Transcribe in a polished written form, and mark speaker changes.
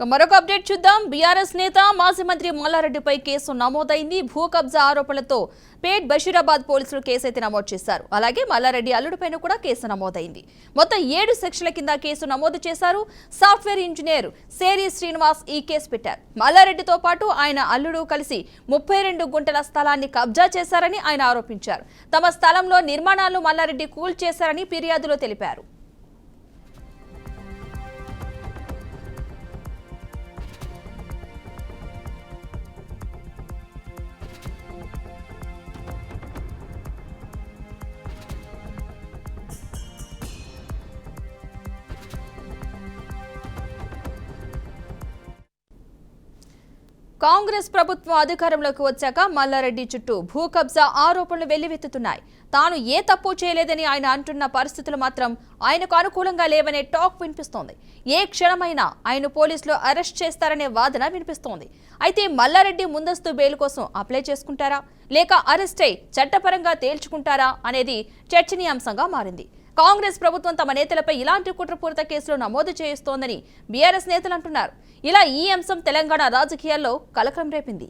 Speaker 1: మరొక అప్డేట్ చూద్దాం. బీఆర్ఎస్ నేత మాజీ మంత్రి మల్లారెడ్డిపై కేసు నమోదైంది. భూ కబ్జా ఆరోపణలతో పేట్ బషీరాబాద్ పోలీసులు కేసైతే నమోదు చేశారు. అలాగే మల్లారెడ్డి అల్లుడిపైన కూడా కేసు నమోదైంది. మొత్తం 7 సెక్షన్ల కింద కేసు నమోదు చేశారు. సాఫ్ట్వేర్ ఇంజనీర్ సేరి శ్రీనివాస్ ఈ కేసు పెట్టారు. మల్లారెడ్డితో పాటు ఆయన అల్లుడు కలిసి 32 గుంటల స్థలాన్ని కబ్జా చేశారని ఆయన ఆరోపించారు. తమ స్థలంలో నిర్మాణాలను మల్లారెడ్డి కూల్చేశారని ఫిర్యాదులో తెలిపారు. కాంగ్రెస్ ప్రభుత్వం అధికారంలోకి వచ్చాక మల్లారెడ్డి చుట్టూ భూ కబ్జా ఆరోపణలు వెల్లువెత్తుతున్నాయి. తాను ఏ తప్పు చేయలేదని ఆయన అంటున్న పరిస్థితులు మాత్రం ఆయనకు అనుకూలంగా లేవనే టాక్ వినిపిస్తోంది. ఏ క్షణమైనా ఆయన పోలీసులు అరెస్ట్ చేస్తారనే వాదన వినిపిస్తోంది. అయితే మల్లారెడ్డి ముందస్తు బెయిల్ కోసం అప్లై చేసుకుంటారా లేక అరెస్ట్ అయి చట్టపరంగా తేల్చుకుంటారా అనేది చర్చనీయాంశంగా మారింది. కాంగ్రెస్ ప్రభుత్వం తమ నేతలపై ఇలాంటి కుట్రపూరిత కేసులు నమోదు చేస్తోందని బీఆర్ఎస్ నేతలు అంటున్నారు. ఇలా ఈ అంశం తెలంగాణ రాజకీయాల్లో కలకలం రేపింది.